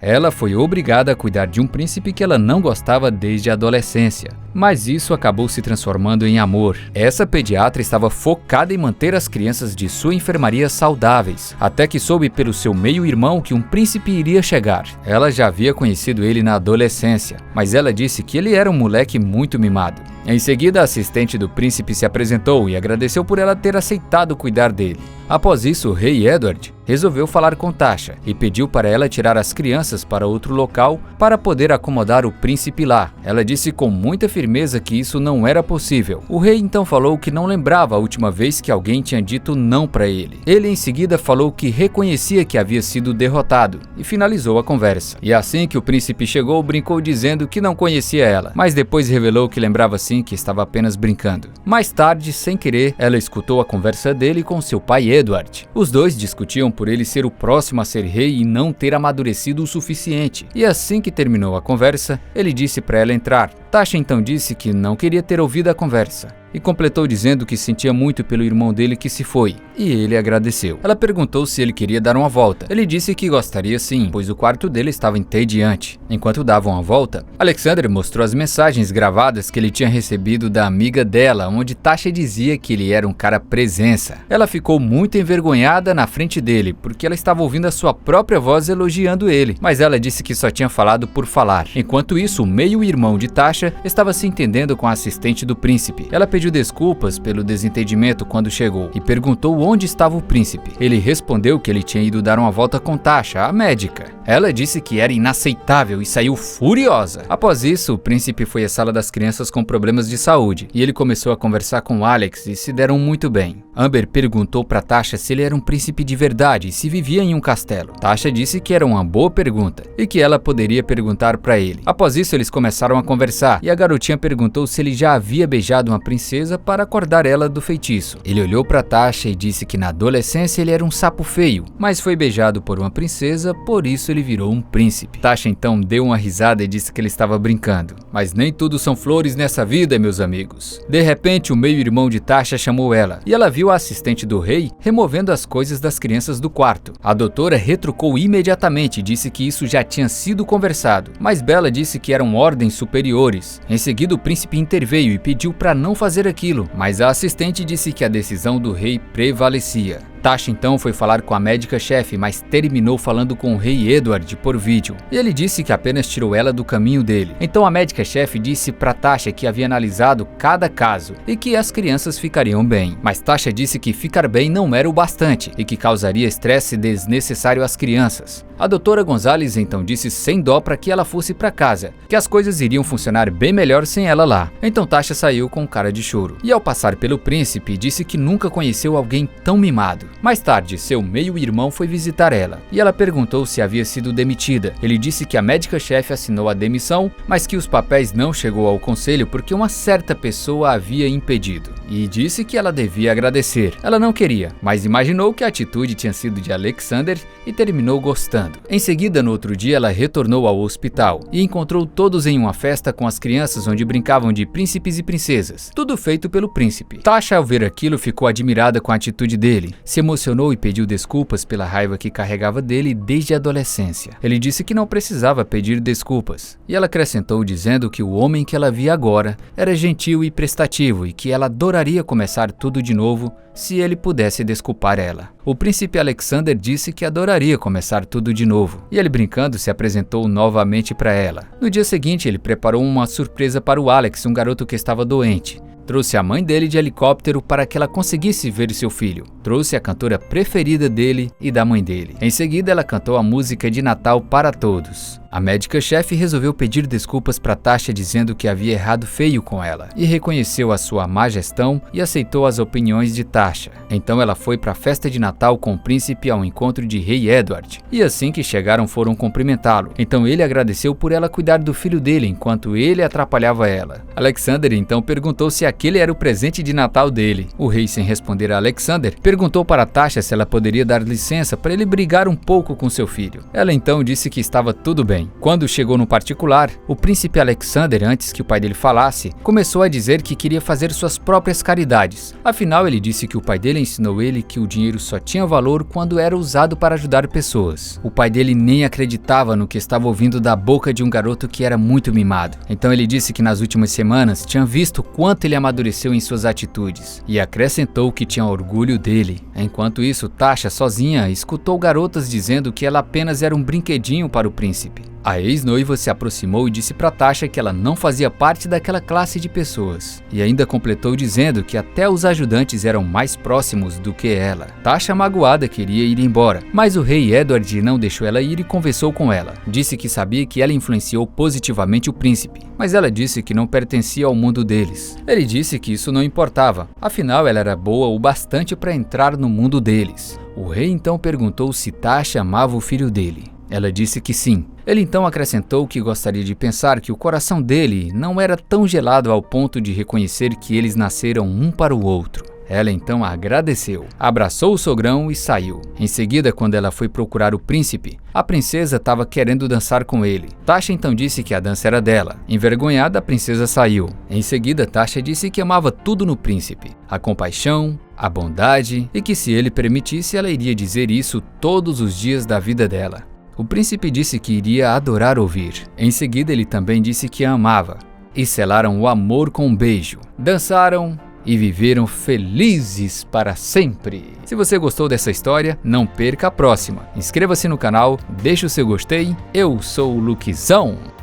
Ela foi obrigada a cuidar de um príncipe que ela não gostava desde a adolescência, mas isso acabou se transformando em amor. Essa pediatra estava focada em manter as crianças de sua enfermaria saudáveis, até que soube pelo seu meio-irmão que um príncipe iria chegar. Ela já havia conhecido ele na adolescência, mas ela disse que ele era um moleque muito mimado. Em seguida, a assistente do príncipe se apresentou e agradeceu por ela ter aceitado cuidar dele. Após isso, o rei Edward resolveu falar com Tasha e pediu para ela tirar as crianças para outro local para poder acomodar o príncipe lá. Ela disse com muita firmeza que isso não era possível. O rei então falou que não lembrava a última vez que alguém tinha dito não para ele. Ele em seguida falou que reconhecia que havia sido derrotado e finalizou a conversa. E assim que o príncipe chegou, brincou dizendo que não conhecia ela, mas depois revelou que lembrava sim que estava apenas brincando. Mais tarde, sem querer, ela escutou a conversa dele com seu pai Edward. Os dois discutiam por ele ser o próximo a ser rei e não ter amadurecido o suficiente. E assim que terminou a conversa, ele disse para ela entrar. Tasha então disse que não queria ter ouvido a conversa e completou dizendo que sentia muito pelo irmão dele que se foi, e ele agradeceu. Ela perguntou se ele queria dar uma volta. Ele disse que gostaria sim, pois o quarto dele estava entediante. Enquanto davam a volta, Alexander mostrou as mensagens gravadas que ele tinha recebido da amiga dela, onde Tasha dizia que ele era um cara presença. Ela ficou muito envergonhada na frente dele, porque ela estava ouvindo a sua própria voz elogiando ele, mas ela disse que só tinha falado por falar. Enquanto isso, o meio-irmão de Tasha estava se entendendo com a assistente do príncipe. Ela pediu desculpas pelo desentendimento quando chegou e perguntou onde estava o príncipe. Ele respondeu que ele tinha ido dar uma volta com Tasha, a médica. Ela disse que era inaceitável e saiu furiosa. Após isso, o príncipe foi à sala das crianças com problemas de saúde e ele começou a conversar com Alex e se deram muito bem. Amber perguntou para Tasha se ele era um príncipe de verdade e se vivia em um castelo. Tasha disse que era uma boa pergunta e que ela poderia perguntar para ele. Após isso, eles começaram a conversar e a garotinha perguntou se ele já havia beijado uma princesa para acordar ela do feitiço. Ele olhou para Tasha e disse que na adolescência ele era um sapo feio, mas foi beijado por uma princesa, por isso ele virou um príncipe. Tasha então deu uma risada e disse que ele estava brincando. Mas nem tudo são flores nessa vida, meus amigos. De repente, o meio-irmão de Tasha chamou ela e ela viu a assistente do rei removendo as coisas das crianças do quarto. A doutora retrucou imediatamente e disse que isso já tinha sido conversado, mas Bella disse que eram ordens superiores. Em seguida, o príncipe interveio e pediu para não fazer aquilo, mas a assistente disse que a decisão do rei prevalecia. Tasha então foi falar com a médica-chefe, mas terminou falando com o rei Edward por vídeo. E ele disse que apenas tirou ela do caminho dele. Então a médica-chefe disse para Tasha que havia analisado cada caso e que as crianças ficariam bem. Mas Tasha disse que ficar bem não era o bastante e que causaria estresse desnecessário às crianças. A doutora Gonzalez então disse sem dó para que ela fosse para casa, que as coisas iriam funcionar bem melhor sem ela lá. Então Tasha saiu com cara de choro. E ao passar pelo príncipe, disse que nunca conheceu alguém tão mimado. Mais tarde, seu meio-irmão foi visitar ela e ela perguntou se havia sido demitida. Ele disse que a médica-chefe assinou a demissão, mas que os papéis não chegou ao conselho porque uma certa pessoa a havia impedido. E disse que ela devia agradecer. Ela não queria, mas imaginou que a atitude tinha sido de Alexander e terminou gostando. Em seguida, no outro dia, ela retornou ao hospital e encontrou todos em uma festa com as crianças onde brincavam de príncipes e princesas. Tudo feito pelo príncipe. Tasha, ao ver aquilo, ficou admirada com a atitude dele. Se emocionou e pediu desculpas pela raiva que carregava dele desde a adolescência. Ele disse que não precisava pedir desculpas, e ela acrescentou dizendo que o homem que ela via agora era gentil e prestativo e que ela adoraria começar tudo de novo se ele pudesse desculpar ela. O príncipe Alexander disse que adoraria começar tudo de novo, e ele brincando se apresentou novamente para ela. No dia seguinte, ele preparou uma surpresa para o Alex, um garoto que estava doente. Trouxe a mãe dele de helicóptero para que ela conseguisse ver seu filho. Trouxe a cantora preferida dele e da mãe dele. Em seguida, ela cantou a música de Natal para todos. A médica-chefe resolveu pedir desculpas para Tasha dizendo que havia errado feio com ela e reconheceu a sua má gestão e aceitou as opiniões de Tasha. Então ela foi para a festa de Natal com o príncipe ao encontro de rei Edward e assim que chegaram foram cumprimentá-lo. Então ele agradeceu por ela cuidar do filho dele enquanto ele atrapalhava ela. Alexander então perguntou se aquele era o presente de Natal dele. O rei, sem responder a Alexander, perguntou para Tasha se ela poderia dar licença para ele brigar um pouco com seu filho. Ela então disse que estava tudo bem. bem. Quando chegou no particular, o príncipe Alexander, antes que o pai dele falasse, começou a dizer que queria fazer suas próprias caridades. Afinal, ele disse que o pai dele ensinou ele que o dinheiro só tinha valor quando era usado para ajudar pessoas. O pai dele nem acreditava no que estava ouvindo da boca de um garoto que era muito mimado. Então ele disse que nas últimas semanas tinha visto quanto ele amadureceu em suas atitudes e acrescentou que tinha orgulho dele. Enquanto isso, Tasha, sozinha, escutou garotas dizendo que ela apenas era um brinquedinho para o príncipe. A ex-noiva se aproximou e disse para Tasha que ela não fazia parte daquela classe de pessoas, e ainda completou dizendo que até os ajudantes eram mais próximos do que ela. Tasha, magoada, queria ir embora, mas o rei Edward não deixou ela ir e conversou com ela. Disse que sabia que ela influenciou positivamente o príncipe, mas ela disse que não pertencia ao mundo deles. Ele disse que isso não importava, afinal ela era boa o bastante para entrar no mundo deles. O rei então perguntou se Tasha amava o filho dele. Ela disse que sim. Ele então acrescentou que gostaria de pensar que o coração dele não era tão gelado ao ponto de reconhecer que eles nasceram um para o outro. Ela então agradeceu, abraçou o sogrão e saiu. Em seguida, quando ela foi procurar o príncipe, a princesa estava querendo dançar com ele. Tasha então disse que a dança era dela. Envergonhada, a princesa saiu. Em seguida, Tasha disse que amava tudo no príncipe: a compaixão, a bondade, e que se ele permitisse, ela iria dizer isso todos os dias da vida dela. O príncipe disse que iria adorar ouvir. Em seguida, ele também disse que a amava. E selaram o amor com um beijo. Dançaram e viveram felizes para sempre. Se você gostou dessa história, não perca a próxima. Inscreva-se no canal, deixe o seu gostei. Eu sou o Luquizão.